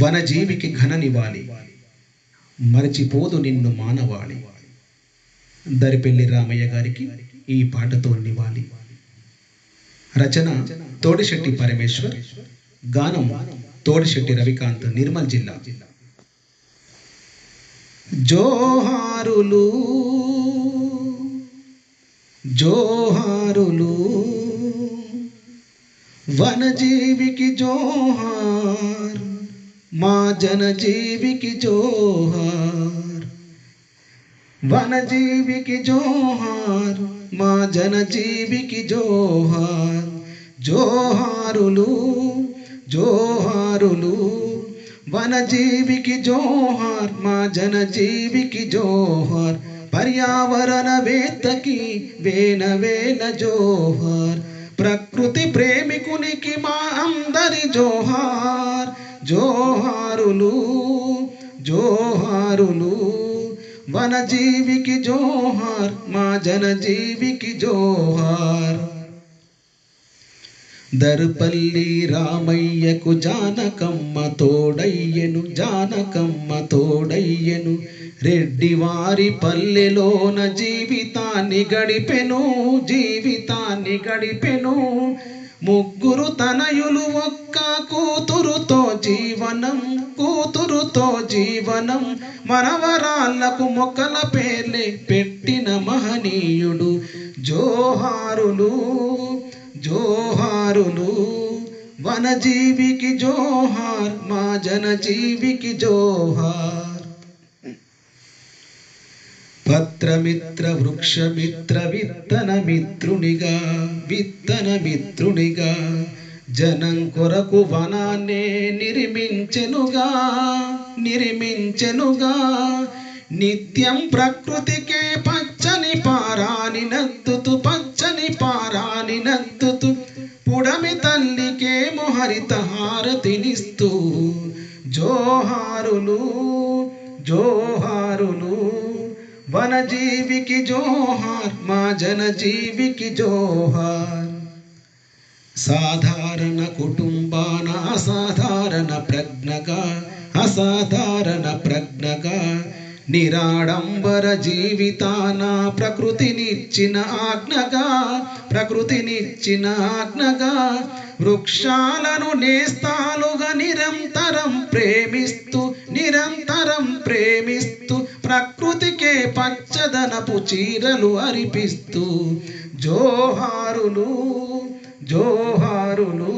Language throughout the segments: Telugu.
వనజీవికి ఘననివ్వాలి, మరచిపోదు నిన్ను మానవాళి. దరిపెల్లి రామయ్య గారికి ఈ పాటతో నివ్వాలి. రచన తోడిశెట్టి పరమేశ్వర్, గానం తోడిశెట్టి రవికాంత్, నిర్మల్ జిల్లా. జోహారులు జోహారులు వనజీవికి జోహార్, మా జనజీవికి జోహార్. వనజీవికి జోహార్, మా జనజీవికి జోహార్. జోహారులు జోహారులు వనజీవికి జోహార్, మా జనజీవికి జోహార్. పర్యావరణవేత్తకి వేల వేల జోహార్. ప్రకృతి ప్రేమికునికి మా అందరి జోహార్. జోహారులు జోహారులు వనజీవికి జోహార్, మా జనజీవికి జోహార్. దరుపల్లి రామయ్యకు జానకమ్మ తోడయ్యెను, జానకమ్మ తోడయ్యెను. రెడ్డివారి పల్లెలోన జీవితాన్ని గడిపెను, జీవితాన్ని గడిపెను. ముగ్గురు తనయులు ఒక్క కూతురుతో జీవనం, కూతురుతో జీవనం. మనవరాళ్లకు మొక్కల పేర్లే పెట్టిన మహనీయుడు. జోహారులు జోహారులు వనజీవికి జోహార్, మా జనజీవికి జోహార్. పత్రమిత్ర వృక్షమిత్ర విత్తన మిత్రునిగా, విత్తన మిత్రునిగా. జనం కొరకు వనాన్నే నిర్మించెనుగా, నిర్మించెనుగా. నిత్యం ప్రకృతికే పచ్చని పారాని నద్దుతూ, పచ్చని పారాని నద్దుతూ. పుడమి తల్లికేమో హరిత హారతినిస్తూ. జోహారులు జోహారులు వనజీవికి జోహార్, మా జనజీవికి జోహార్. సాధారణ కుటుంబాన అసాధారణ ప్రజ్ఞగా, అసాధారణ ప్రజ్ఞగా. నిరాడంబర జీవితాన ప్రకృతినిచ్చిన ఆజ్ఞగా, ప్రకృతినిచ్చిన ఆజ్ఞగా. వృక్షాలను నేస్తాలుగా నిరంతరం ప్రేమిస్తూ, నిరంతరం ప్రేమిస్తూ. ప్రకృతికే పచ్చదనపు చీరలు అరిపిస్తూ. జోహారులు జోహారులు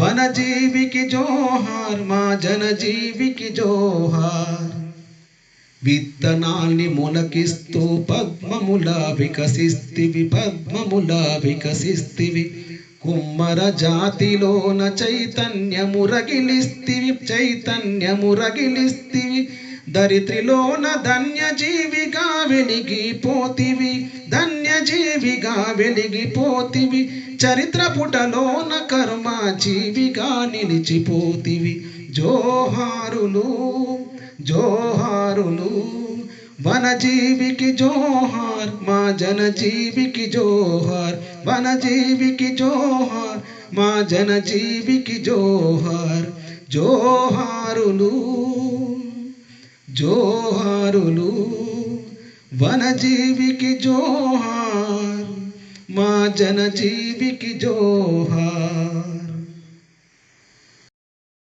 వనజీవికి జోహార్, మా జనజీవికి జోహార్. విత్తనాల్ని మొలకిస్తూ పద్మములా వికసిస్తివి, పద్మములా వికసిస్తివి. కుమ్మర జాతిలోన చైతన్యము రగిలిస్తివి, చైతన్యము రగిలిస్తివి. దరిద్రిలోన ధన్యజీవిగా వెలిగిపోతివి, ధన్యజీవిగా వెలిగిపోతివి. చరిత్ర పుటలోన కర్మజీవిగా నిలిచిపోతివి. జోహారులు జోహారులు వనజీవికి జోహార్, మా జనజీవికి జోహార్. వనజీవికి జోహార్, మా జనజీవికి జోహార్. జోహారులు జోహారులు వనజీవికి జోహార్, మా జనజీవికి జోహార్.